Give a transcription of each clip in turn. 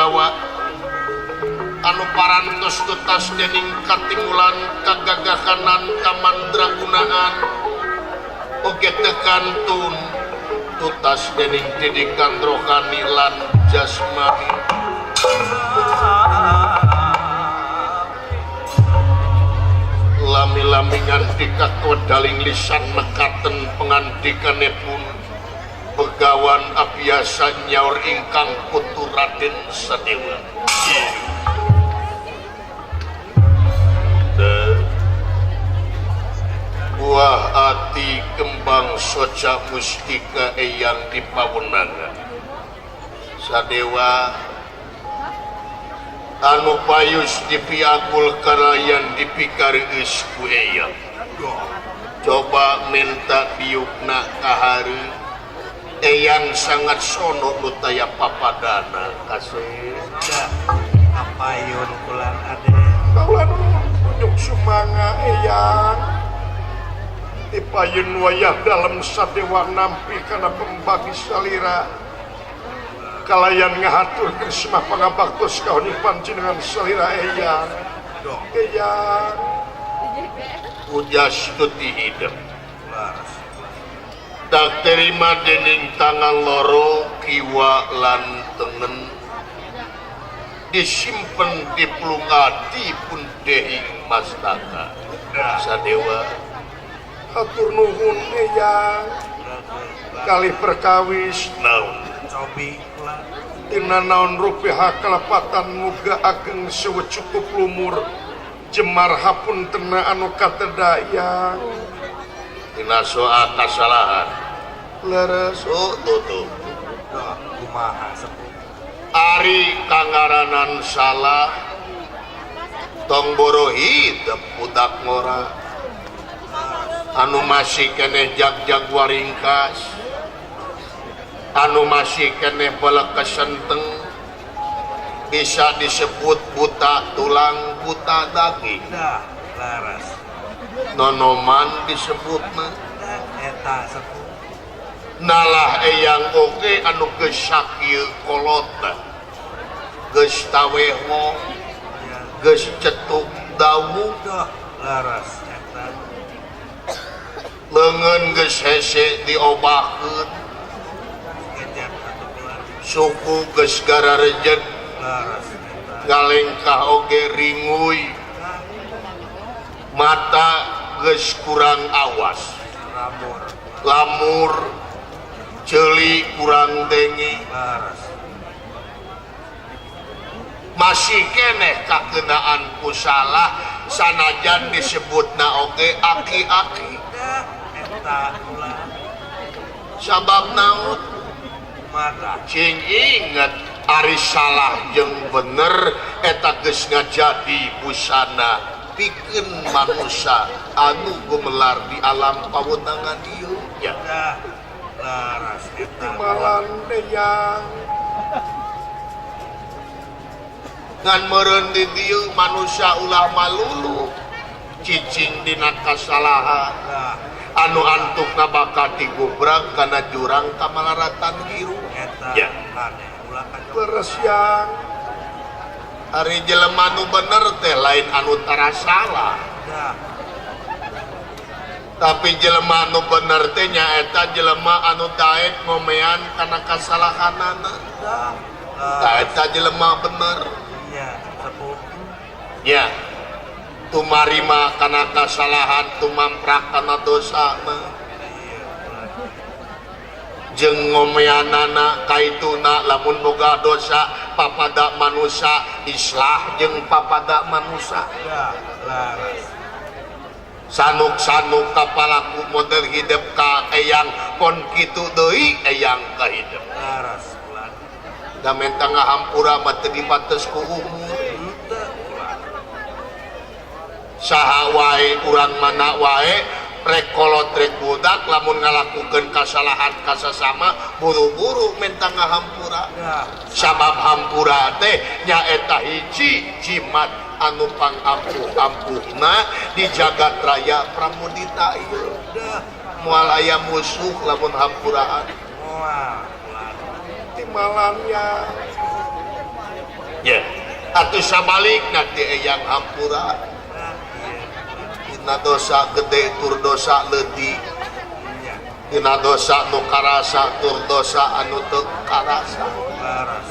bahwa anu parantos tutas dening katingulan kagagahanan kamandragunaan oge tekantun tutas dening didikan rohani lan jasmani lami-lamingan dikakodaling lisan mekaten pengandikanipun begawan abiasa nyaur ingkang putu Raden Sadewa. Buah ati kembang soca mustika eyang dipawunaga Sadewa anu payus dipiagul karayan dipikareus ku eyang coba minta diukna kahari eyang sangat sono nutaya papadana kasih apayun kulan ade kaulan unjuk sumanga eyang dipayun wayah dalam Sadewa nampi kana pembagi salira kalayan ngahatur krisma pangabaktos kauni panjenengan salira eyang eyang ujas tuti hidup tak terima dening tangan loro kiwa lan tengen disimpen di pelungati pun dehi mastaka Sadewa hatur nuhun eyang kali perkawis naon cobi kulan dina naon rupiah kalepatan muga ageng sewe cukup lumur jemar hapun tena anu katedaya dina soal kasalahan leres tutup kumaha sepuh ari kangaranan salah tong borohi budak ngora anu masih keneh jag-jag waringkas anu masih keneh bala kesenteng bisa disebut buta tulang buta daging dah laras nonoman disebutna eta sepuh nalah eyang oge anu geus sakieu kolotna geus taweho geus cetuk dawu dah laras eta leungeun geus hese diobahkeun ngejak satu kulan suku geus gararejeun laras eta galengkah oge ringuy mata geus kurang awas ramur lamur ceuli kurang dengi laras masih keneh kakenaan ku salah sanajan disebutna oge aki-aki dah eta kulan sabab naon kumaha cing inget ari salah jeung bener eta geus ngajadi busana pikeun manusia anu gumelar di alam pawetangan ieu ya dah laras eta malan deyang ngan meureun di dieu manusia ulah malulu cicing dina kasalahan dah anu antukna bakal digubrak kana jurang kamalaratan hiru eta ya aneh ulah kacau leres yang hari jelema anu bener teh lain anu tara salah dah tapi jelema anu bener teh nyaeta jelema anu daek ngomean kana kasalahanana dah tah eta jelema bener iya sepuh ya tumarima kana kasalahan tumamprak kana dosa mah iya kulan jeung ngomeanana kaituna lamun boga dosa papada manusia islah jeung papada manusia dah laras sanuk-sanuk kapalaku model hidup ka eyang pon kitu deui eyang ka hidup laras kulan da menta ngahampura mah teu dibates ku umur henteu kulan saha wae urang mana wae rek kolot rek budak lamun ngalakukeun kasalahan ka sasama buru-buru menta ngahampura dah sabab hampura teh nyaeta hiji jimat anu pangampuh-ampuhna di jagat raya Pramudita ieu dah moal aya musuh lamun hampuraan moal kulan timalannya ya atuh sabalik nanti eyang hampura dina dosa gede tur dosa leutik dina dosa nu karasa tur dosa anu teu karasa laras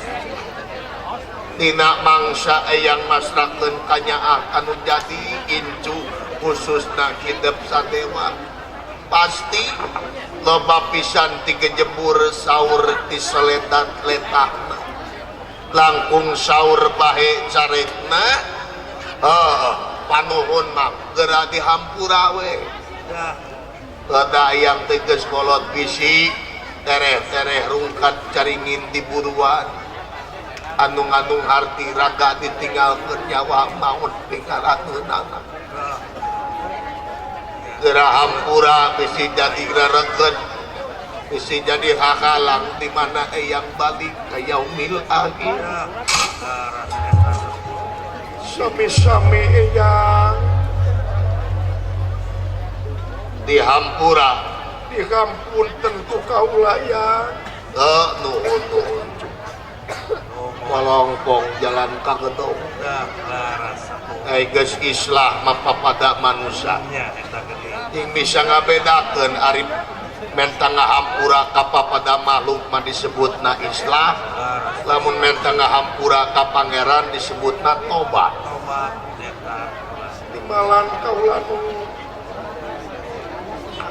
dina mangsa eyang masrakeun kanyaah anu jadi incu khususna hidup sadewa pasti loba pisan tigejebur saur di seletat-letahna langkung saur bahe caretna panuhun mah geura dihampura we ada yang teges kolot bisi tereh-tereh rungkat caringin di buruan anung-anung harti raga ditinggalkeun nyawa maut tinggalkeunana geura hampura bisi jadi rerekeun bisi jadi hakalang di mana eyang balik ka yaumil akhir laras sami-sami eyang dihampura dihampunten ku kaula yang nuhun walongkong jalan ka gedong laras geus islah mapapada manusia nya eta gede yang bisa ngabedakeun ari mentang ngahampura ka papada makhluk mah disebutna islah laras lamun mentang ngahampura ka pangeran disebutna tobat tobat eta timalan kaula nu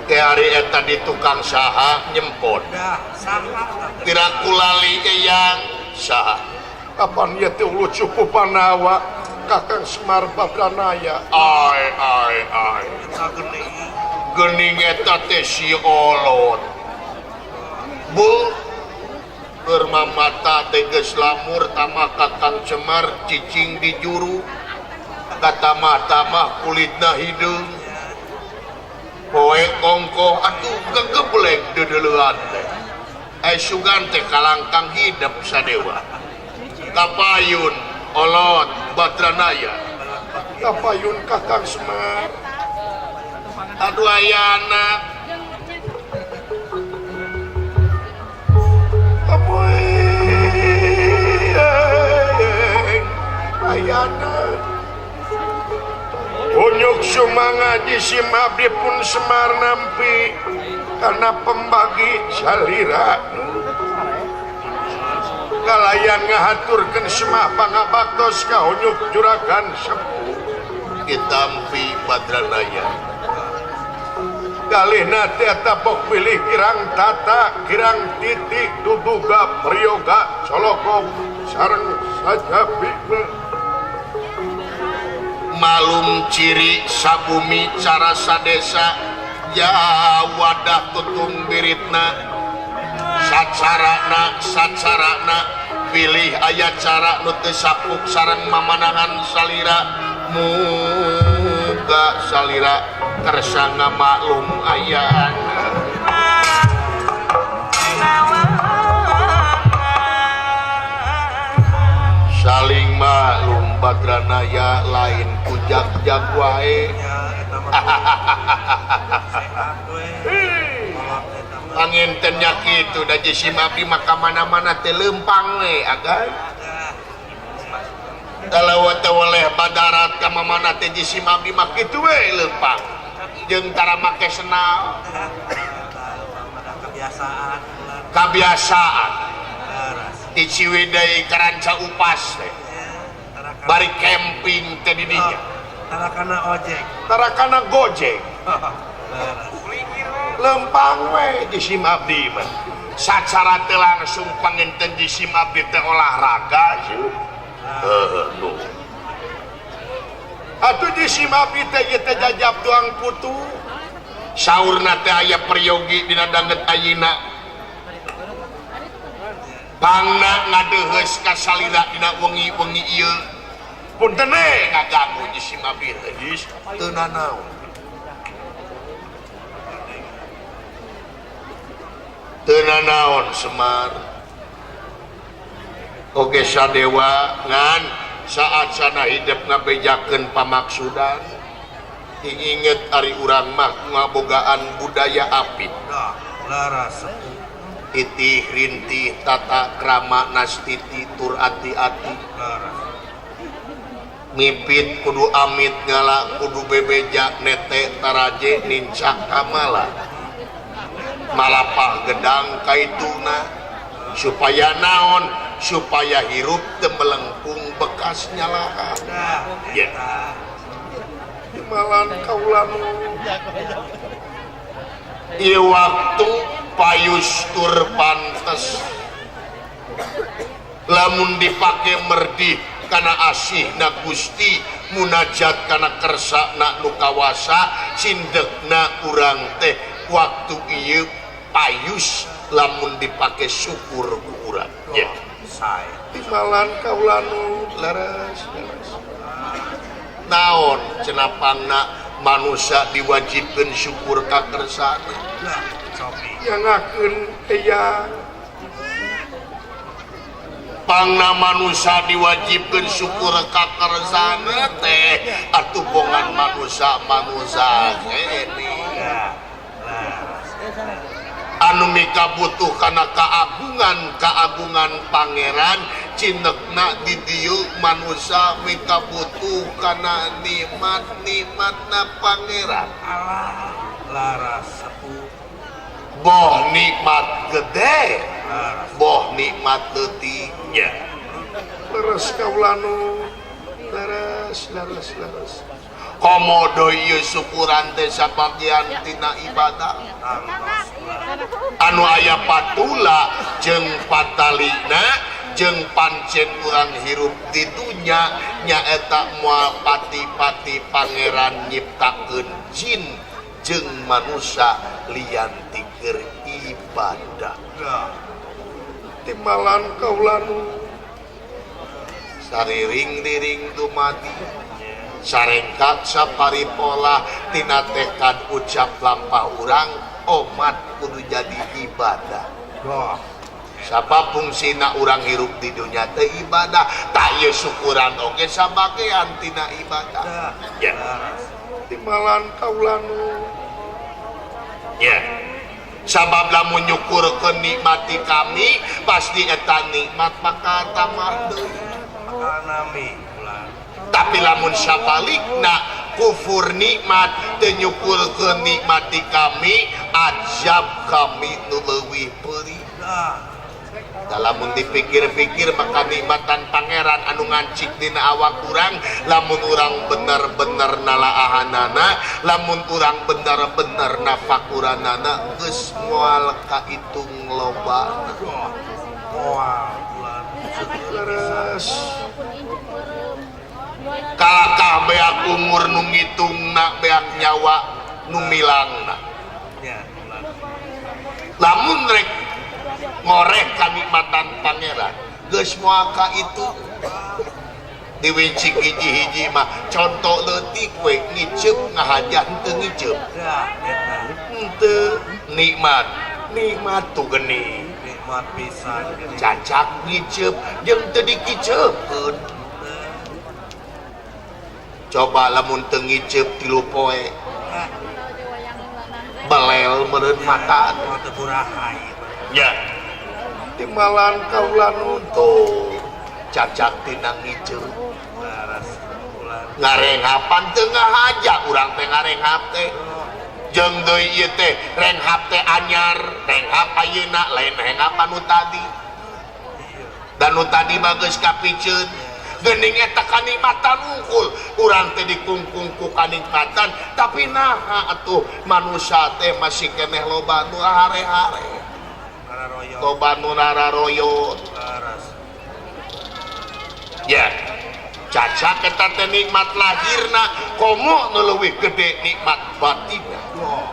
ke ari eta di tukang saha nyempot dah salah pirakulali eyang saha kapan ieu teh ulu cukup panawa Kakang Semar Badranaya ai eta gede geuning eta teh si olot bu bermamata teh geus lamur tama Kakang Semar cicing di juru kata mata mah kulitna hideung poe kongko atuh gegeblek dedeleuan teh sugan teh kalangkang hidup sadewa kapayun olot Badranaya kapayun Kakang Semar aduh ayana apoy ayana unyuk sumangaji sim abdi pun Semar nampi karena pembagi salira kalayan ngahaturkeun semah pangabaktos ka unyuk juragan sepuh ditampi Badranaya kalihna teh tapok pilih kirang tata kirang titik duduga priyoga colokong sareng sajabi malum ciri sabumi cara sadesa ya wadah tutung biritna sacarana pilih aya cara nu teu sapuk sareng mamanangan salira muga salira kersa ngamaklum ayaan saling maklum Badranaya lain kujak-jak wae pangintennya kitu da si abdi maka mana-mana teh leumpang we agan kalau oleh badarat ka mamana teh si abdi mah kitu we leumpang jeung tara make senal kebiasaan di Ciwidey karanca upas teh bari camping teh di dinya tarakana gojek lempang we di sim abdi mah sacara teu langsung panginten di sim abdi teh olahraga nu atuh di sim abdi teh ieu teh jajab tuang putu saurna teh aya peryogi dina danget ayeuna pangna ngadeuheus ka salira dina wengi-wengi ieu punten we ngaganggu di sim abdi teh teu nanaon tenanaon Semar oge sadewa ngan saat sana hidup ngabejakeun pamaksudan inget ari urang mah ngabogaan budaya apit laras Titih rintih tata krama nastiti tur ati-ati Laras. mipit kudu amit ngala kudu bebeja nete taraje nincak kamala malapah gedang kaituna supaya naon supaya hirup teu melengkung bekas nyalahan Dah, Ya. eta. malan kaulan ieu waktu payus tur pantes lamun dipake merdi kana asih na Gusti munajat kana kersana nu kawasa sindekna urang teh waktu ieu payus lamun dipake syukur ku urang ya Saya. timalan kaula nu leres naon cenapangna manusia diwajibkeun syukur ka kersana Dah, cobi. yangakeun eyang pangna manusia diwajibkeun syukur ka kersana teh atuh bongan manusia ini Dah, laras. anu mikabutuh kana kaagungan pangeran cinekna di dieu manusia mikabutuh kana nikmatna pangeran Allah. Laras sepuh. boh nikmat gede Laras. boh nikmat leutik nya leres kaula nu leres komodo ieu syukuran teh sabagian tina ibadah Tangtos. anu aya patula jeung patalina jeung pancen urang hirup di dunya nyaeta moal pati-pati pangeran nyiptakeun jin jeung manusia lian ti keur ibadah Dah. timalan kaula nu sariring-riring dumadi sarengkat saparipola tina tekad ucap lampah urang omat kudu jadi ibadah Dah. sabab fungsina urang hirup di dunia teh ibadah tak ieu syukuran oge sabagean tina ibadah Dah. Ya. Laras. timalan kaula nu ya sabab lamun nyukurkeun nikmati kami pasti eta nikmat maka tamah deui Makanami. Bulan. tapi lamun sabalikna kufur nikmat teu nyukurkeun nikmati kami azab kami nu leuwih peurih Dah. lamun dipikir-pikir maka nikmatan pangeran anu ngancik dina awak urang lamun urang bener-bener nalaahanana lamun urang bener-bener nafakuranana geus moal kahitung lobana Dah. Moal. Bulan. leres kalakah beak umur nu ngitungna beak nyawa nu milangna Ya. Bulan. lamun rek ngorek kanikmatan pangeran geus moal ka itu diwincik hiji-hiji mah contoh leutik we ngiceup ngahaja henteu ngiceup Dah. Eta. henteu nikmat tuh geni Nikmat pisan. Gini. cacak ngiceup jeung teu dikiceupkeun coba lamun teu ngiceup 3 poe Dah. belel meureun mataan Mau tegurahai. ya timalan kaula nuntuh cacak tina ngiceup Laras. Bulan. ngarenghapan teu ngahaja urang teh ngarenghap teh jeung deui ieu teh renghap teh anyar renghap ayeuna lain renghap anu tadi dan nu tadi mah geus kapikeun geuning eta kanikmatan unggul urang teh dikungkung ku kanikmatan tapi naha atuh manusia teh masih keneh loba nu hare-hare Nararoyo. loba nu nararoyot Laras. ya cacak eta teh nikmat lahirna komo nu leuwih gede nikmat batinna Dah.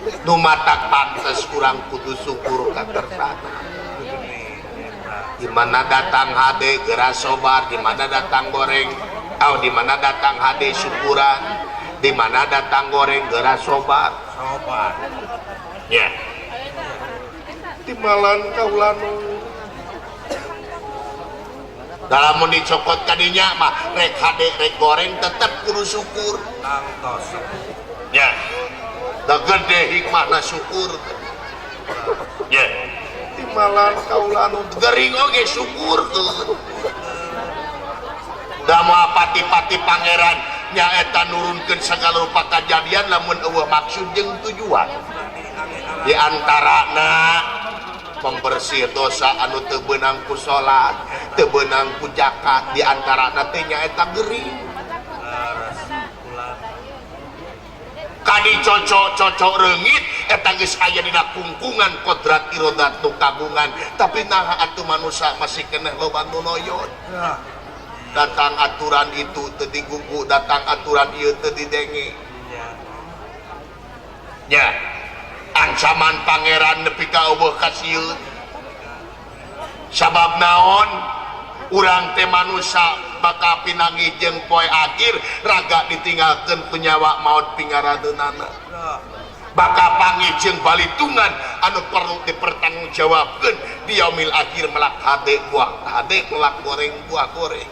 Eta. nu matak pantes kurang kudu syukur ka kersana Gini. Eta. di mana datang hade geras sobar di mana datang goreng di mana datang hade syukuran di mana datang goreng geras sobar Sobat. ya timalan kaula nu dalam dicokot kadinya mah rek hade rek goreng tetep kudu syukur Tangtos. ya da gede hikmahna syukur Timalan kaula anu gering oge syukurkeun. Da moal pati-pati pangeran nyaeta nurunkeun sagala rupa kajadian lamun eueuh maksud jeung tujuan. Di antarana pembersih dosa anu teu beunang ku salat, teu beunang ku zakat, di antarana teh nyaeta gering. Kadi cocok reungit eta geus aya dina kungkungan kodrat irodat nu kagungan, tapi naha atuh manusia masih keneh loba nu noyon. Datang aturan itu teu digugu, datang aturan ieu teu didenge. Nya ancaman pangeran nepi ka eueuh ka sieun. Sabab naon? Urang teh manusia bakal pinangi jeung poe akhir raga ditinggalkeun ku nyawa maut pingaradeunana. Bakal panggih jeung balitungan anu perlu dipertanggungjawabkeun di yaumil akhir melak hade buah hade, melak goreng buah goreng.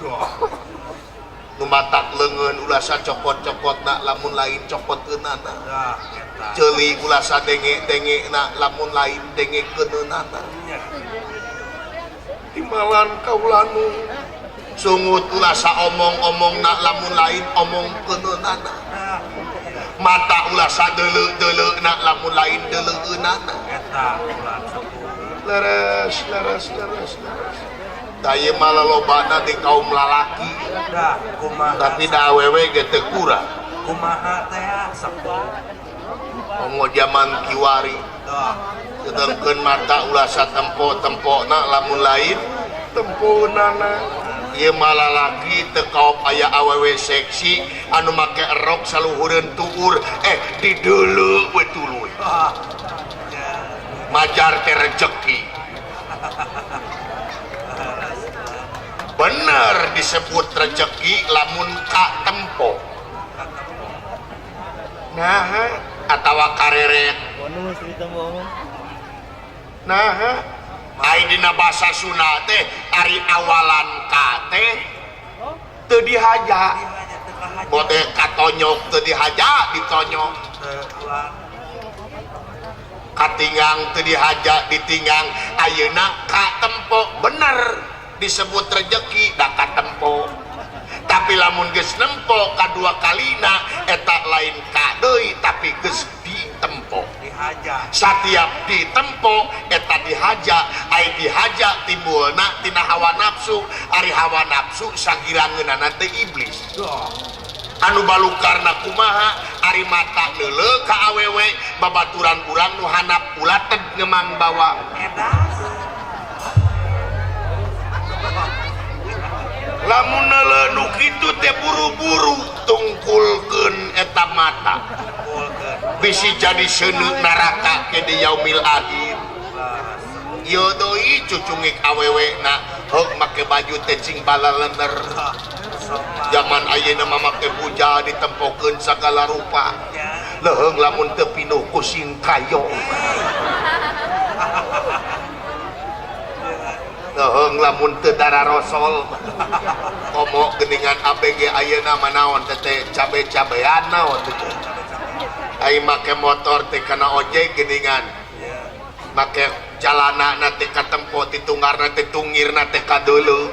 Nu matak leungeun ulah sacokot-cokotna lamun lain cokoteunana. Ceuli ulah sadenge-dengena lamun lain dengekeunana. Timalan kaula nu sungut ulah saomong-omongna lamun lain omongkeunana. Mata ulah sadeuleu-deuleuna lamun lain deuleueunana. Leres. Da ieu mah lolobana di kaum lalaki. Tapi da awewe ge teu kurang. Kumaha teh sepuh. Momo zaman kiwari. Sedangkeun mata ulah satempo-tempona lamun lain temponana. Ieu mah lalaki teu kaop aya awewe seksi anu make rok saluhureun tuur dideuleu we tuluy. Majar teh rejeki. Bener disebut rejeki lamun ka tempo. Nah, atawa kareret. Nah, ai dina basa Sunda teh ari awalan ka teh teu dihaja. Bode katonyok teu dihaja ditonyok. Katinggang teu dihaja ditinggang. Ayeuna ka tempo bener disebut rejeki da ka tempo. Tapi lamun geus nempo kadua kalina eta lain ka deui tapi geus ditempo. Dihaja. Satiap ditempo eta dihaja, ai dihaja timbulna tina hawa nafsu, ari hawa nafsu sagirangeunana teh iblis. Anu balukarna kumaha ari mata neuleuh ka awewe babaturan urang nu handap ulah teh ngemang bawa. Lamun neuleuh nu kitu teh buru-buru tungkulkeun eta mata. Bisi jadi seuneu neraka ke di yaumil akhir. Ieu deui cucungik awewena heuk make baju teh cing balalener. Zaman ayeuna mah make buja ditempokeun sagala rupa. Leuheung lamun teu pinuh ku singkayo. Leuheung lamun teu dara rosol. Komo geuningan ABG ayeuna mah naon teh cabe-cabean naon teh. Ai make motor teh kana ojek geuningan. Make jalanana teh ka tempo ditunggarna teh tungirna teh ka deuleu.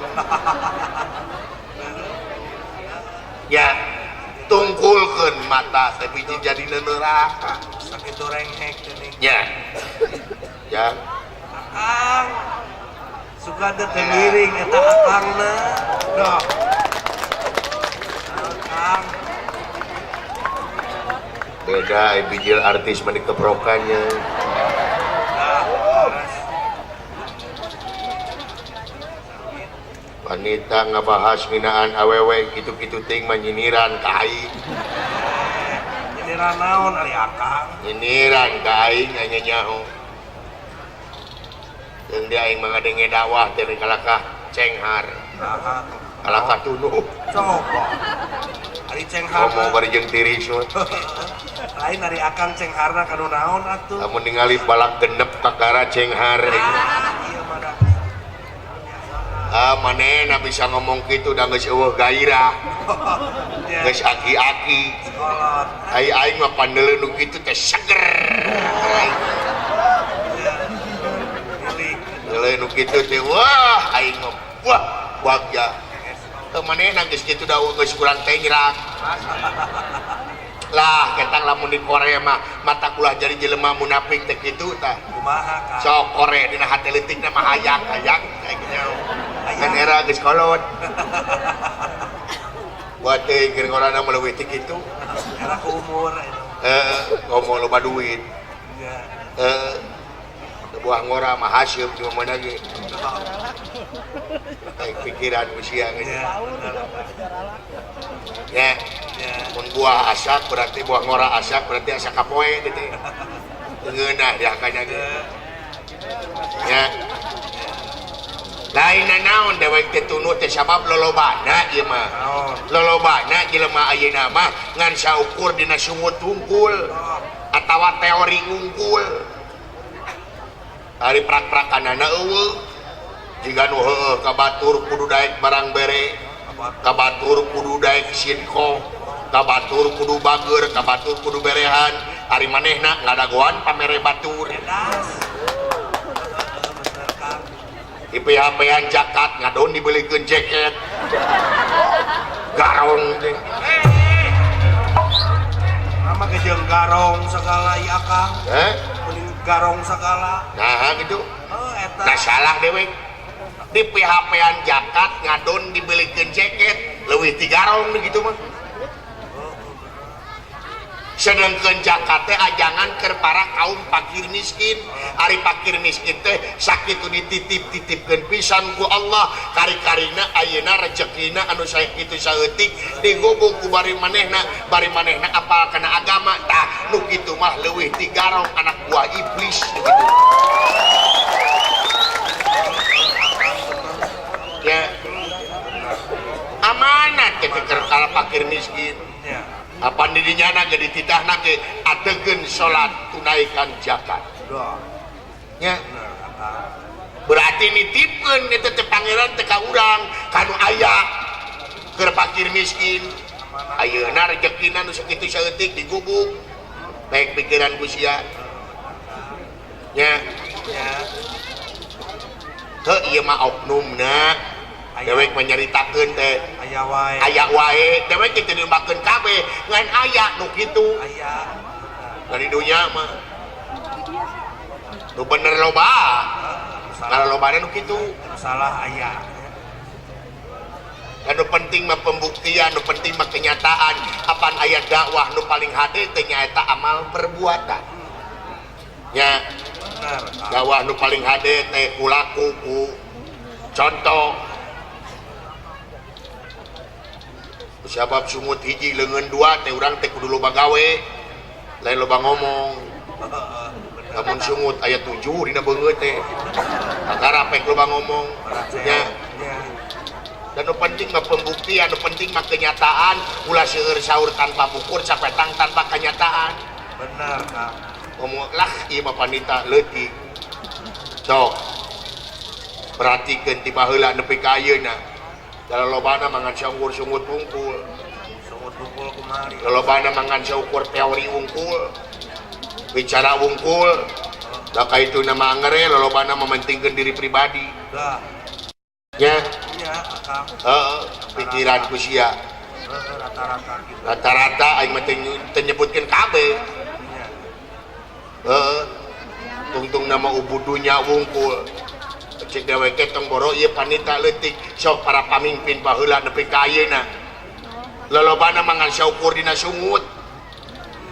Ya, tungkulkeun mata teh biji jadi neraka. Sakitu renghek geuning. Ya. Ya. Akang suka teu miring eta akangna. Dah. Akang Beda bijil artis mani keprokannya. Wanita ngabahas nginaan awewe gitu-gitu ting menyiniran ka aing. nyiniran naon ari akang? Nyiniran ka aing nya nyaho. Jeung dia aing mangadenge dakwah teh kalakah cenghar. Nah, Kalakah tunuh. coba. Ari cenghar. Ngomong bari jeung tiris we. Lain ari akang cengharna kanu naon atuh? Lamun ningali balak genep kakara cenghar. Ieu mah da. Manehna bisa ngomong kitu da geus eueuh gairah. Geus aki-aki. Kolot. Aing mah pandeuleu nu kitu teh seger. nu kitu teh wah aing mah wah bagja teu manehna geus kitu da geus kurang teh nyerang lah ketang lamun di Korea mah mata kulah jadi jelema munafik teh kitu tah kumaha Kang sok Korea dina hate leutikna mah hayang-hayang kayak gitu kan era geus kolot buat teh keur ngorana mah leuwih teh kitu era ku umur ngomong loba duit ya buah ngora mah hasil cuma mana ge kayak pikiran usia gitu ya mun buah asak berarti buah ngora asak berarti asak kapoe gitu ngeunah ya kanya gitu ya lain naon dewek teh tunu teh sabab lolobana ieu mah lolobana jelema ayeuna mah ngan saukur dina sungut tungkul atawa teori unggul hari prak-prakanana eueuh jiga nu heueuh ka batur kudu daek barang bere ka batur kudu daek sinko ka batur kudu bager ka batur kudu berehan hari manehna ngadagoan pamere batur IPHP-an jakat ngadon dibelikeun jaket garong teh nama kejeung garong segala ieu Kang kuning garong segala nah gitu eta nah salah dewek di PHP-an jakat ngadon dibelikeun jaket leuwih ti garong gitu mah sedangkeun jakat teh ajangan keur para kaum fakir miskin ari fakir miskin teh sakitu dititip-titipkeun pisan ku Allah kari-karina ayeuna rezekina anu sae kitu saeutik digubung ku bari manehna apal kana agama tah nu kitu mah leuwih ti garong anak buah iblis gitu ya amanat teh keur kala fakir miskin ya apa didinya na jadi titahna ke ategeun salat tunaikan zakat nya berarti nitipkeun eta teh pangeran teh ka urang kanu aya keur fakir miskin ayeuna rezekina nu sakitu saeutik digubung baik pikiran ku sia nya teu ieu mah oknumna dewek menyaritakeun teh aya wae dewek teh dilembakeun kabeh ngan aya nu kitu aya dari dunya mah nu bener loba kalau lobana nu kitu salah aya anu penting mah pembuktian nu penting mah kenyataan apan aya dakwah nu paling hade teh nyaeta amal perbuatan nya bener dakwah nu paling hade teh kulaku ku contoh sabab sumut hiji leungeun dua teh urang teh kudu loba gawe lain loba ngomong namun sumut aya 7 dina beungeut teh akar apek loba ngomong nya dan nu penting mah pembuktian nu penting mah kenyataan ulah seueur saur tanpa bukur capetang tanpa kenyataan bener Kang ngomong lah ieu mah panita leutik sok perhatikeun ti baheula nepi ka ayeuna kalau lobana mangan saukur sungut wungkul kumari kalau lobana mangan saukur teori wungkul bicara wungkul da kaitu nama angere lobana mementingkeun diri pribadi nya iya Kang pikiran ku sia rata-rata gitu rata-rata aing mah teu nyebutkeun kabeh tungtung nama ubudunya wungkul cek dewek tong boro ieu panita leutik sok para pamimpin baheula nepi ka ayeuna lolobana mangan saukur dina sungut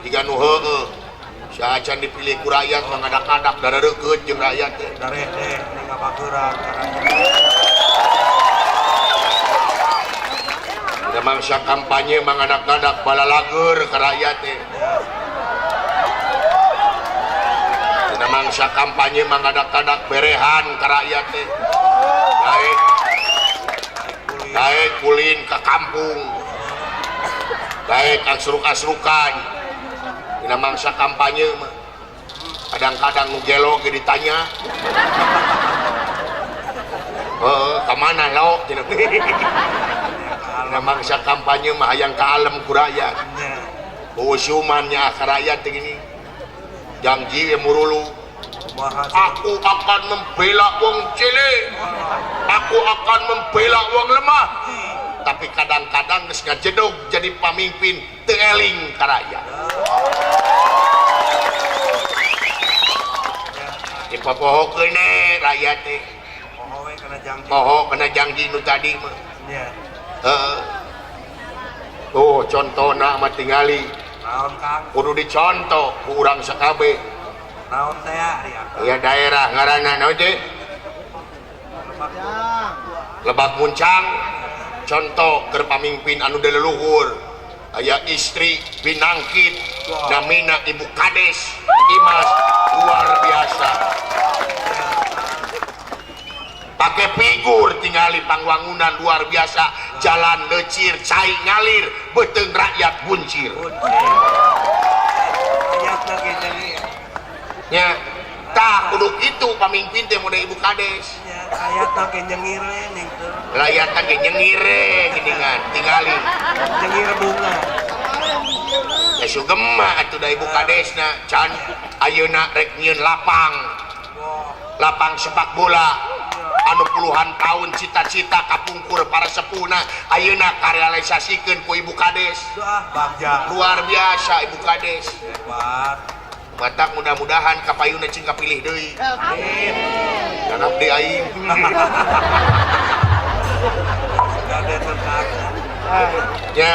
jiga nu heueuh saacan dipilih ku rakyat mangadak-adak dareureut jeung rakyat teh dareh teh ning abageuran da mangsa kampanye mangadak-adak balalager ka rakyat teh mangsa kampanye mangadak-adak berehan ke rakyat teh daek kulin ke kampung daek asruk-asrukan dina mangsa kampanye mah kadang-kadang nu gelo ge ditanya kemana lo dina mangsa kampanye mah hayang kaalem ku rakyat usumannya ke rakyat gini janji murulu Aku akan membela wong cilik, aku akan membela wong lemah. Tapi kadang-kadang geus ngajedog jadi pamimpin teu eling ka rakyat. Dipopohokeun rakyat teh. Poho kena janji nu tadi mah. Heeh. Tuh contona mah tingali. Naon Kang? Kudu dicontoh ku urang sakabeh. Naon teh ya? Ya daerah ngaranna naon teh? Lebak Muncang. Contoh keur pamimpin anu leluhur. Aya istri binangkit namina Ibu Kades Imas luar biasa. Pakai figur tingali pangwangunan luar biasa, jalan lecir cai ngalir beteng rakyat buncir ya tak kudu itu pamimpin teh model Ibu Kades rakyat ge nyengir ning teu rakyat ge nyengir geuningan tingali nyengir bunga ya sugema atuh da Ibu Kadesna can ayeuna rek nyieun lapang sepak bola anu puluhan tahun cita-cita kapungkur para sepuhna ayeuna karealisasikeun ku Ibu Kades. Bagja Luar biasa Ibu Kades. Hebat. Batak mudah-mudahan kapayuna cing kapilih deui. Amin. Dan abdi aing. Gade tetap. Ya.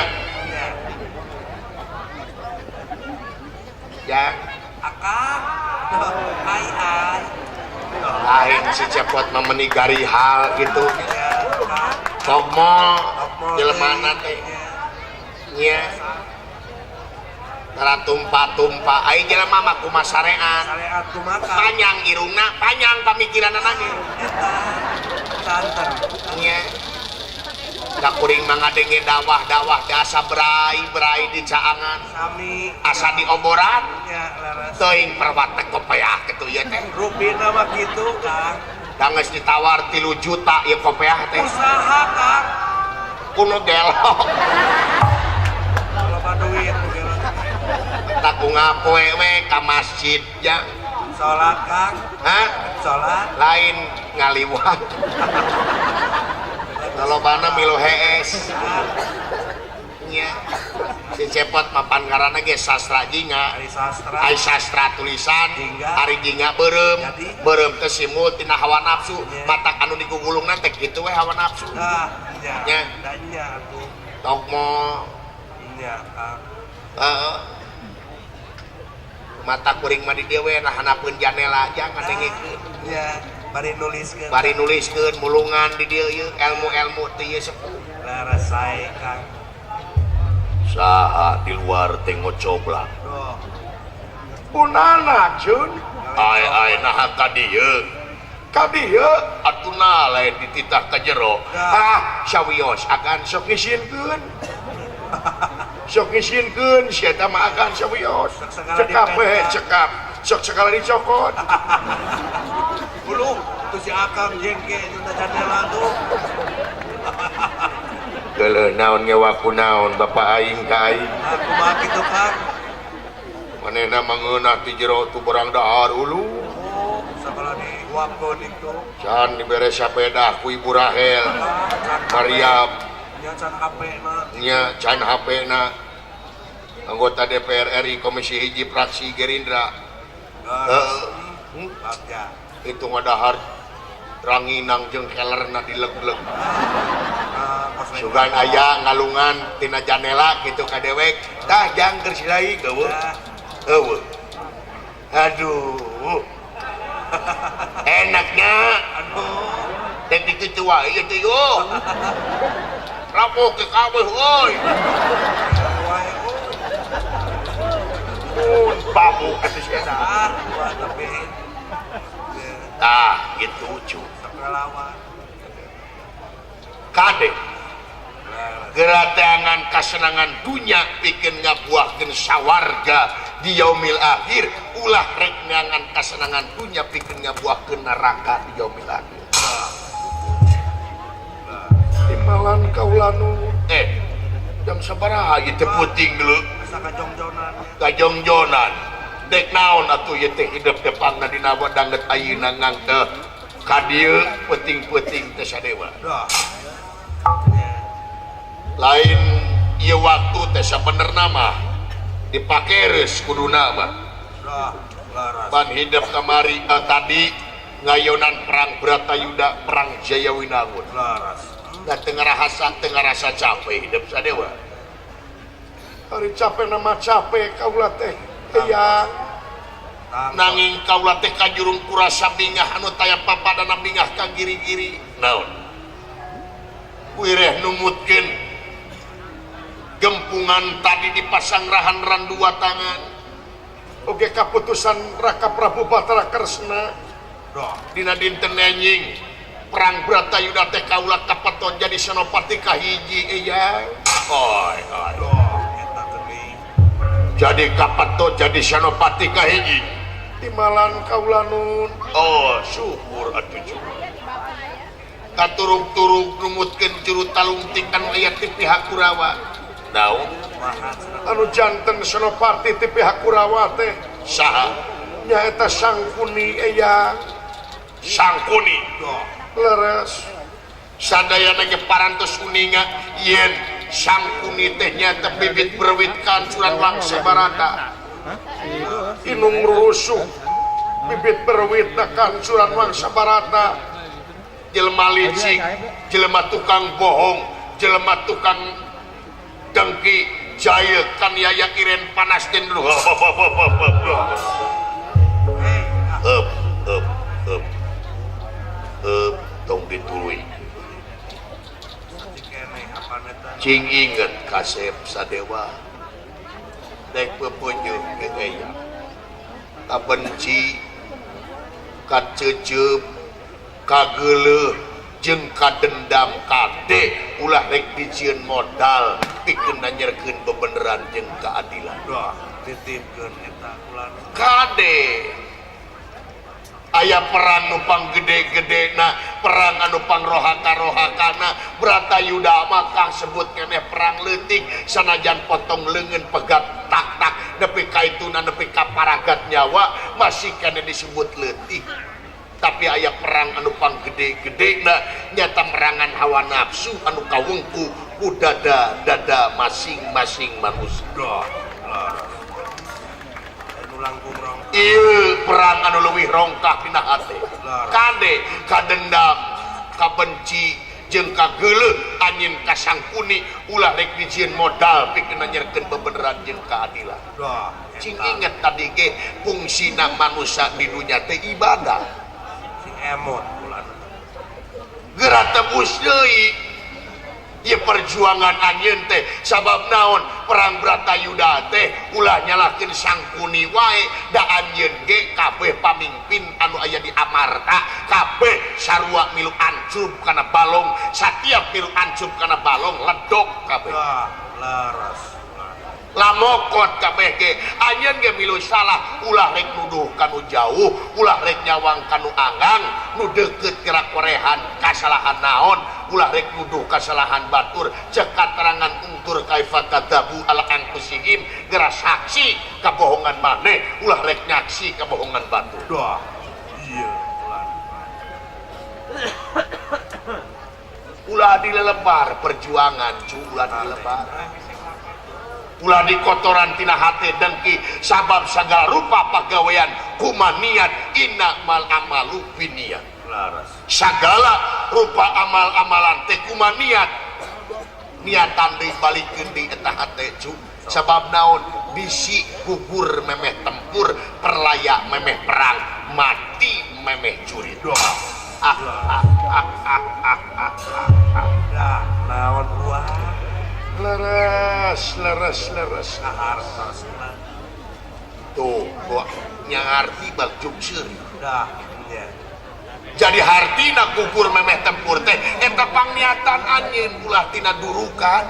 Ya. Akang. Hai. Lain secepot memenigari hal gitu. Tomo jelemana teh. Nya. Tara tumpah-tumpah ai jelema mah kumaha sarean. Sarean kumaha? Panjang irungna, panjang pamikiranna nage. Santen. Nya. Da kuring mangadenge dakwah-dakwah asa berai di caangan. Sami Asa di oboran. nya laras. Teuing perwatek kopeah kitu ieu teh. Rupina mah kitu, Kang. Da geus ditawar 3 juta ieu kopeah teh. Usaha, Kang. Kuno gelok. Kalau duit Tak ku ngapoe we ka masjid ya. salat, Kang. Hah? Salat. Lain ngaliwat. Lolobana milu hees. Nya. Si cepot mapan ngaranna ge sastra jinga. Ari sastra. Ai sastra tulisan, Jingga. ari jinga beureum. Jadi? Beureum teh simul tina hawa nafsu. Nya. Matak anu digugulungna teh kitu we hawa nafsu. Nya. Nya. Danya atuh. Tokmo Nya, Kang. mata kuring mah di dieu we nah hanapeun janela aja ngadengikeun. Nya, bari nuliskeun. Bari nuliskeun mulungan di dieu ieu ilmu-ilmu teh ieu sepuh. Laras sae, Kang. Saha di luar teh ngocoblang. Duh. Punana Jun? Ai nah ka dieu. Ka dieu atuna lain dititah ka jero. Ah, sawios akan sok ngisieunkeun. Sok ngisieunkeun sia eta mah akan sawios. Cekap we, cekap. Sok sekali dicokot. Bulu, tu si Akang jengke nyunda jandela tuh. Geuleuh naon ngewaku naon bapak aing ka aing. Aku mah kitu, Kang. Manehna mangeunah ti jero tu berang dahar ulu. Oh, sakala di waktu itu. Can dibere sapeda ku Ibu Rahel. Mariam Nya can HP na. nya can HP-na. Anggota DPR RI Komisi Hiji Fraksi Gerindra. Bagja. Itu ngadahar ranginang jeung kelerna dileg-leg. Sugan aya ngalungan tina janela kitu ka dewek. Tah jang keur silai geueuh. Eueuh. Aduh. Enaknya. Aduh. Dan dikitu wae ieu teh yo. Rapok ke kabeh euy. Wae Mun babu atuh sia. gua tapi Tah gitu cu. sakalawan. Kade geratangan kasenangan dunya pikeun ngabuahkeun sawarga di yaumil akhir ulah rek neangan kasenangan dunya pikeun ngabuahkeun neraka di yaumil akhir. Timalan kaulanu jam sabaraha ieu teh puting dulu Asa kajongjonan. kajongjonan dek naon atuh ieu teh hidup depangna dina wadanget ayeuna ngangteu ka dieu peuting-peuting teh sadewa. Lain ieu waktu teh sabenerna mah dipakereus kuduna mah. Ban hidup kamari tadi ngayonan perang Bratayuda, perang Jayawinangun. Da teu ngarasa capek hidup sadewa. Hari capek nama capek kaula teh. Iya. Nanging kaula teh kajurung kurasa bingah anu taya papadana bingah ka giri-giri. Naon? Wireh numutkeun gempungan tadi dipasang rahan-ran dua tangan. Oge kaputusan Raka Prabu Batara Kresna. Dina dinten enjing perang Bratayuda teh kaula kapaton jadi senopati kahiji iya. Oi. Jadi kapaton jadi senopati kahiji. Timalan kaula nun. Oh, syukur atuh juga. Katurug-turug numutkeun juru talungtik anu aya ti pihak Kurawa. Naon? Anu janten senopati ti pihak Kurawa teh saha? Nyaeta Sangkuni aya. Sangkuni. Leres. Sadayana ge parantos uninga yen Sangkuni teh nyaeta bibit berwit kancuran Wangsa Barata. Inung rusuh bibit berwit kancuran Wangsa Barata. Jelema licik, jelema tukang bohong, jelema tukang dengki, jaya kan yaya iren panas den dulu. Tong dituluy. Cing inget kasep sadewa. Dek pepunjuk gegaya. Kabenci, kacecep, kageuleuh jeung kadendam kade ulah rek dijieun modal pikeun nanyerkeun bebeneran jeung keadilan. Titipkeun eta kulana. Kade aya perang nu panggede-gedena, perang anu pangrohaka-rohakana. Bratayuda mah kang sebut keneh perang leutik sanajan potong leungeun pegat tak-tak nepi ka ituna nepi ka paragat nyawa masih keneh disebut leutik. Tapi aya perang anu panggede-gedena nyata merangan hawa nafsu anu kawengku ku dada masing-masing manusia. Ieu perang anu leuwih rongkah dina hate. Kade kadendam, kabenci jeung kageuleuh anjeun ka Sangkuni ulah rek dijieun modal pikeun nanyerkeun bebeneran jeung keadilan. Cing inget tadi ge fungsina manusia di dunya teh ibadah. Sing emot ulana. Geura tebus deui. Ieu perjuangan anjeun teh sabab naon? Perang Bratayuda teh ulah nyalahkeun Sangkuni wae da anjeun ge kabeh pamimpin anu aya di Amarta kabeh sarua milu ancup kana balong, satiap milu ancup kana balong ledok kabeh. Laras. Lamokot kabeh ge anjeun ge milu salah ulah rek nuduh kanu jauh, ulah rek nyawang kanu anggang, nu deukeut gerak korehan kasalahan naon, ulah rek nuduh kasalahan batur, cek katerangan ungtur kaifa kadabu ala angkusihim geura saksi kabohongan maneh, ulah rek nyaksi kabohongan batur. Dah. Iya, ulah dilelebar perjuangan, ulah dilelebar. Ulah di kotoran tina hate dengki sabab segala rupa pagawean kumaniat inna mal amalu biniyat. Segala rupa amal-amalan teh kumaniat niatan deui balikeun deui eta hate cu. Sabab naon? Bisi gugur memeh tempur, perlaya memeh perang, mati memeh curi. Naon buah? Leres. Tuh, kok nyangarti bagjuk seuri. Jadi hartina kukur memeh tempur teh eta pangniatan anjeun ulah tina durukan.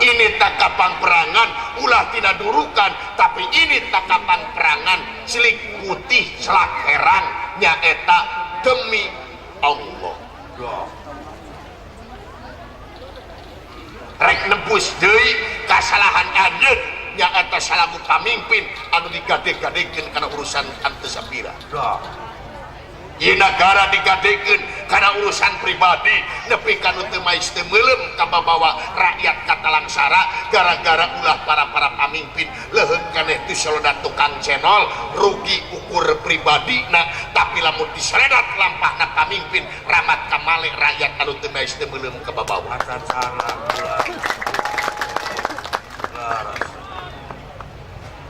Ini takapan perangan ulah tina durukan, tapi ini takapan perangan silik putih selak herang nyaeta demi Allah. Rek nebus deui kasalahan anjeun nyaeta salagu pamimpin anu digade-gadekeun kana urusan ante sabira. Dah. Ieu negara digadekeun kana urusan pribadi nepi kanu teu mais teu meulem ka babawa rakyat katalangsara gara-gara ulah para pamimpin leuheung keneh teu solodat tukang cenol rugi ukur pribadina tapi lamun diseledat lampahna pamimpin ramat ka malih rakyat anu teu mais teu meulem ka babawa. Acan sana laras.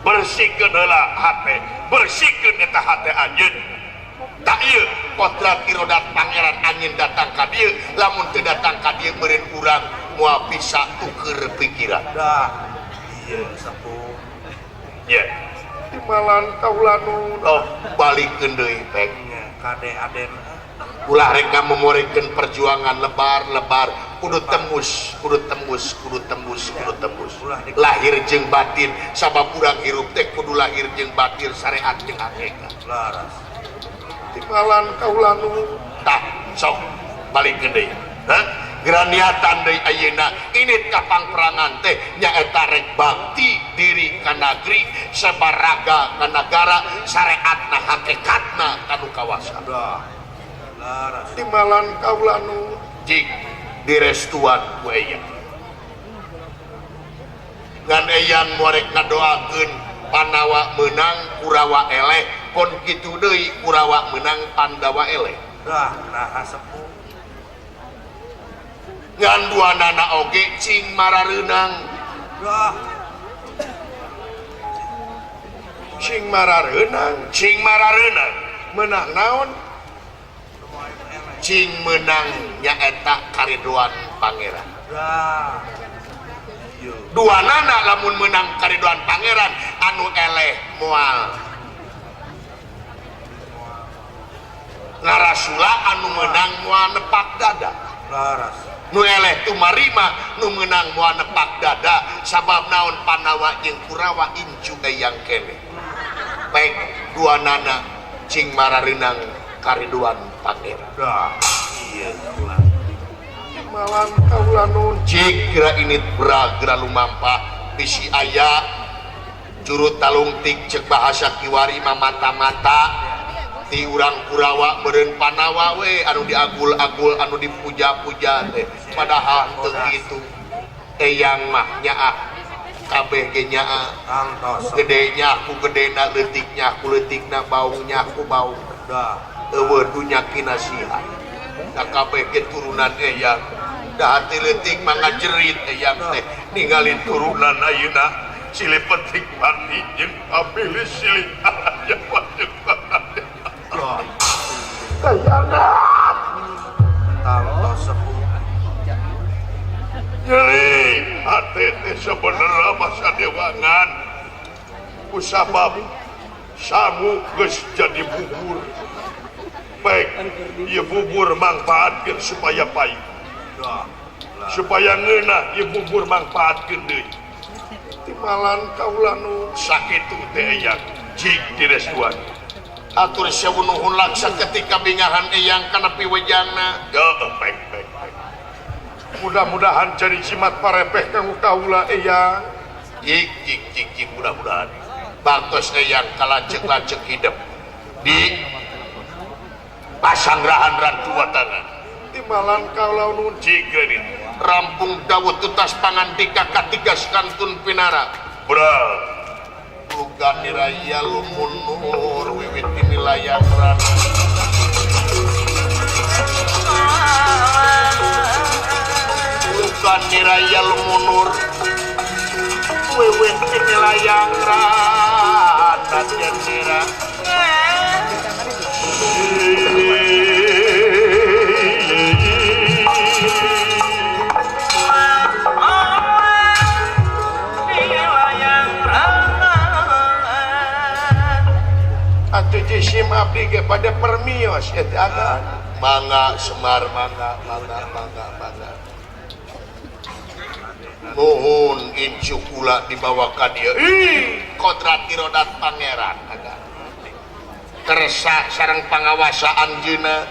Bersihkeun heula hate, bersihkeun eta hate anjeun. Tak ieu kodrat irodat pangeran angin datang ka dieu lamun teu datang ka dieu meureun urang moal bisa tuker pikiran. Dah. Iya sepuh. Ye. Timalan kaula nu balikeun deui pek. Kade aden. Ulah reka memorekeun perjuangan lebar-lebar kudu tembus. Lahir jeung batin sabab urang hirup teh kudu lahir jeung batin syariat jeung hakikat. Laras. Timalan kaula nu tah sok balikeun deui. Geura niatan deui ayeuna ini kapangperangan teh nyaeta rek bakti diri ka negeri sabaraga ka nagara syariatna hakikatna kanu kawasan. Dah. Laras. Timalan kaula nu jig direstuan ku eyang. Ngan eyang morek ngadoakeun Pandawa menang Kurawa eleh kon kitu deui Kurawa menang Pandawa eleh. Dah, naha sepuh. Ngan duanana oge cing marareunang. Dah. Cing marareunang menang naon? Cing menang nyaeta karidoan pangeran. Dah. Duanana lamun menang karidoan pangeran anu eleh moal ngarasula anu menang moal nepak dada. Laras. Nu eleh tu marima nu menang moal nepak dada sabab naon Pandawa jeung Kurawa incu eyang kene. Baik duanana cing marareunang karidoan pangeran. Dah. Iya ulah. Malam kaula nun cik kira init geura lumampah bisi aya juru talungtik cek bahasa kiwari mata-mata ti urang Kurawa meureun Pandawa we anu diagul-agul anu dipuja-puja teh padahal teu kitu eyang mah nyaah kabeh ge nyaah Tangtos. gedenya ku gedena leutiknya ku leutikna baungnya ku baung Dah. eueuh dunya kinasihan da kabeh ge turunan eyang da hati leutik mangga jerit eyang teh ningali turunan ayeuna silih petik pati jeung kapilih silih aya wajib Dah. kayana Tangtos sepuh. nyeri hati teh sabenerna masa dewangan kusabab sangu geus jadi bubur baik ieu bubur mangpaatkeun supaya payung Dah. supaya ngeunah ieu bubur mangpaatkeun deui timalan kaula nu sakitu teh eyang jig direstuan atur sewu nuhun laksa ketika bingahan eyang kana piwejangna baik mudah-mudahan jadi jimat parepeh kanggo kaula eyang jig mudah-mudahan baktos eyang kalajeng-lajeng hidup di pasanggrahan rantua tangan timalan kaula nun jigreun rampung dawuh tutas pangandika katigas kantun pinara bral bukan niraya lumun nur wiwit inilayang ran bukan niraya lumun nur wiwit inilayang ran dan nira atuh jisim abdi ge pada permios eta agan mangga Semar mangga nuhun incu kula dibawa ka dieu kodrat irodat pangeran agan tersa sareng pangawasa anjeunna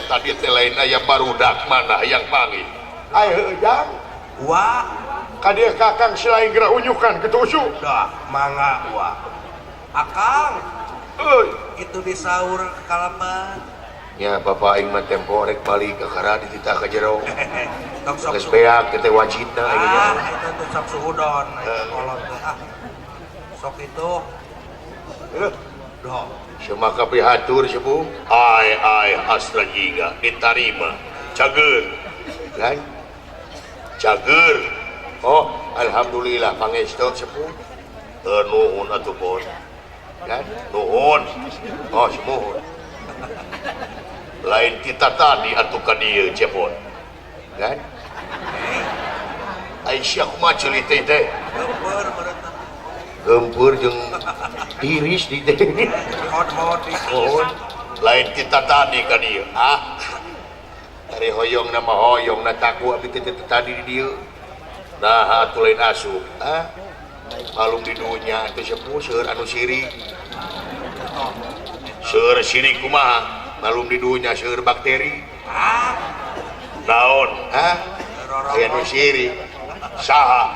tadi teh lain aya barudak mana yang panggil aya heujang Wah. kadia kakang silain gerak unyukan ketusuk dah mangga wah akang itu disaur kalapan ya bapak aing mah tempo rek balik ke kara di tita ka jero tong sok geus beak teh wajibna aya itu tuh sok suudon kolot teh sok itu doh semaka prihatur sepuh ai astra jiga diterima cager kan cager oh alhamdulillah pangestu sepuh nuhun atuh pon kan nuhun oh semuhun lain kita tadi atuh ka dieu cepon kan Aisyah kumaha ceuli teh gempeur mereka gempeur jeung tiris di teh hot nuhun lain kita tadi ka dieu ari hoyong nama hoyong na taku abi teh tadi di dieu nah atuh lain asup malum di dunya atuh sepuh seueur anu sirik seueur sirik kumaha malum di dunya seueur bakteri naon aya nu sirik saha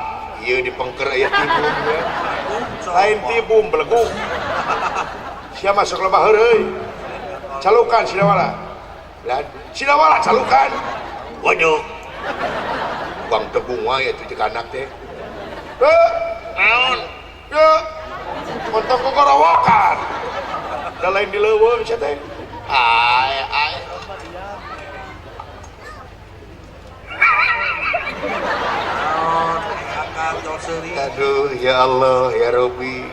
ieu dipengker aya tibum lain tibum beleguk sia masuk lembah heureuy calukan sidawala calukan waduh bang tebung wae atuh cek anak teh naon untuk kegorowokan da lain dileuweung sia teh ai akang jol seuri aduh ya Allah ya Rabbi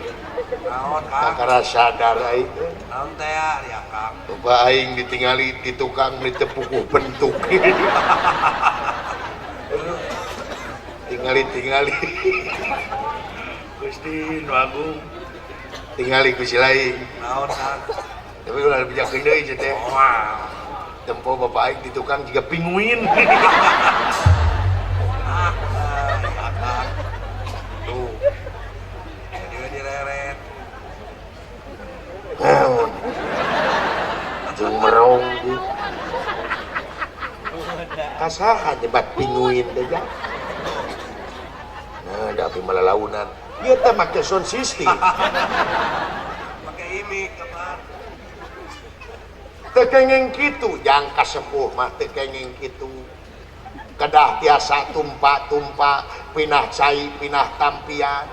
naon kang kakara sadar aing naon teh ya akang coba aing ditingali di tukang beli tepukuh bentuk tingali Gusti nu agung tingali ku si lain naon kang tapi ulah bijakeun deui cenah teh wah tempo bapak aing di tukang juga pinguin akang tuh jadi direret naon jeung merong di kasaha nyebat pinguin teh ja nah da api malalaunan ieu teh make sound system pakai imik kapan teu kenging kitu jang kasepuh mah teu kenging kitu kedah tiasa tumpa pinah cai pinah tampian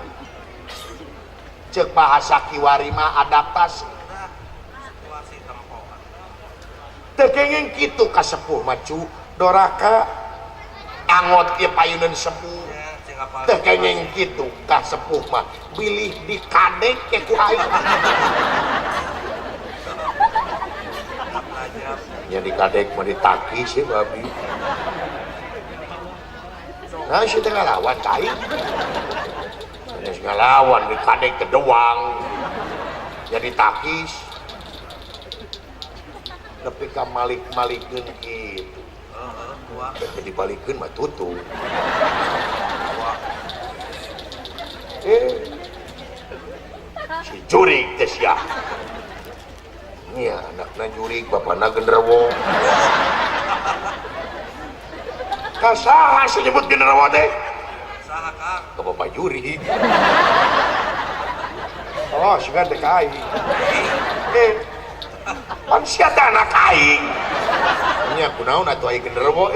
ceuk bahasa kiwari mah adaptasi situasi tempo teu kenging kitu kasepuh mah cu doraka angot ieu payuneun sepuh teu kenging kitu kasepuh mah bilih dikadek ke ku aing nya dikadek mah ditaki sih babi nah si teh ngalawan cai geus ngalawan dikadek ke doang jadi takis tapi ka malik-malikeun kitu wah jadi balikeun mah tutup si jurig teh sia nya anakna jurig bapana genderuwo kasaha disebut genderuwo teh saha kang ka bapak jurig oh singkat teh ka aing pan sia teh anak aing nya kunaon atuh aing genderuwo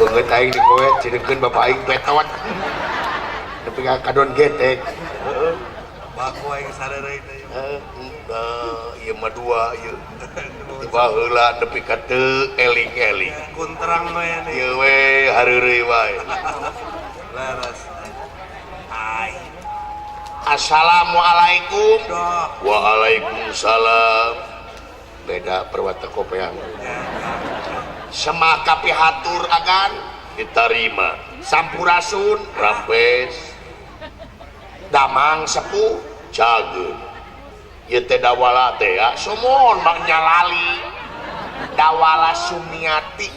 beungeut aing dipoet cireunkeun bapak aing petot nepi ka kadon getek baku aing sareureuy teh ieu mah dua ieu tiba heula nepi ka teu eling-eling kunterang we nih ieu we hareureuy wae leres ai assalamualaikum doh waalaikumsalam beda perwata kopeang semaka pihatur agan diterima sampurasun rampes damang sepuh cageun ieu teh dawala teh ya sumon mang nyalali dawala sumiati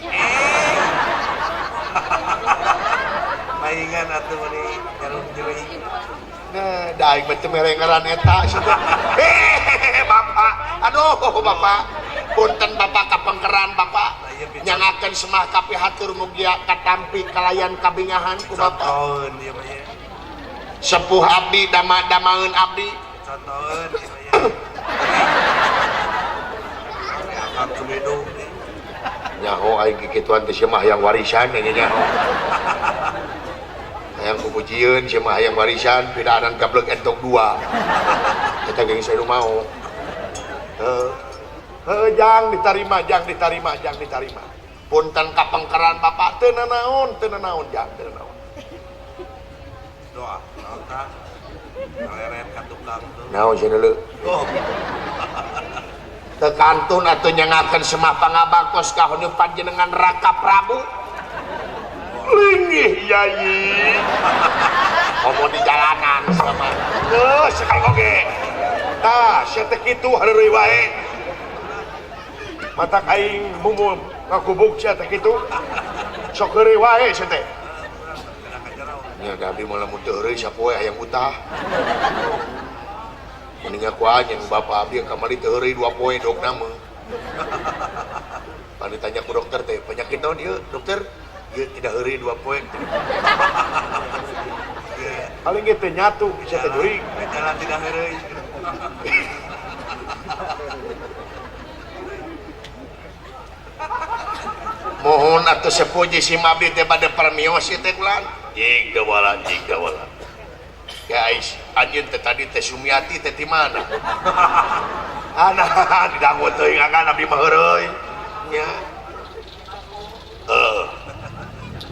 paingan atuh meni jarum deui nah da aing mah teu merengeran eta sia bapak aduh bapak punten bapak kapengkeran bapak nyangakeun semah ka pihatur mugia katampi kalayan kabingahan ku Bapak. Contoheun ieu mah ye. Sepuh abdi dama-damaeun abdi. Contoheun ieu mah ye. Ya kan kumidu. Nyaho aing kikituan teh sia mah hayang warisan nya nyaho. Hayang kupujieun sia mah hayang warisan pidaanan gablek entok 2. Eta geuning saya nu mau. Jang diterima. Punten kapengkeran Bapak teu nanaon jang teu nanaon. Doa, naon tah? Ngaleret ka tukang tuh. Naon sia deuleu? Oh. Teu kantun atuh nyangakeun semah pangabaktos ka heuneum panjenengan Raka Prabu. Linggih Yai. Ngomong di jalanan sama. Sekali oge. Tah, sia teh kitu hareureuy wae. Mata aing mumum ngakubuk sia teh kitu. Sok heureuy wae sia teh. Nya abdi mah lamun teu heureuy sapoe hayang utah. Mending aku anjeun Bapak abdi kamari teu heureuy 2 poe dogna mah. Pan ditanya ku dokter teh, penyakit naon ieu, dokter? Ieu tidak heureuy 2 poe. Paling ge teh nyatu bisa teh jurig. Jalan tidak heureuy. Mohon atuh sepuh jisim abdi teh bade permios ieu teh ulang. Jig dawala. Guys, anjeun teh tadi teh Sumiati teh di mana? Nah, didangu teuing akan abdi mah heureuy. Nya.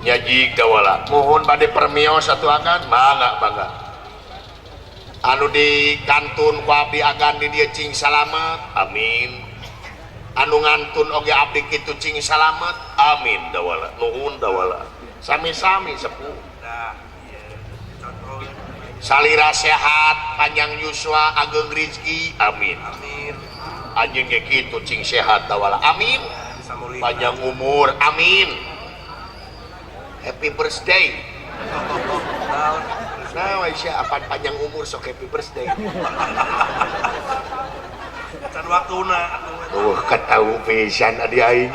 Nya jig dawala. Mohon bade permios atuh akan bangga. Anu di kantun ku abdi agan di dieu cing salamet. Amin. Anu ngantun oge abdi kitu cing salamet. Amin dawala. Nuhun dawala. Sami-sami sepuh. Nah, iya. Contoheun. Salira sehat, panjang yuswa, ageng rezeki. Amin. Amin. Anjeun ge kitu cing sehat dawala. Amin. Bisa mulia. Panjang umur. Amin. Happy birthday. Nah, Aisyah, apa panjang umur sok happy birthday. Can waktuna. Katahu pisan adi aing.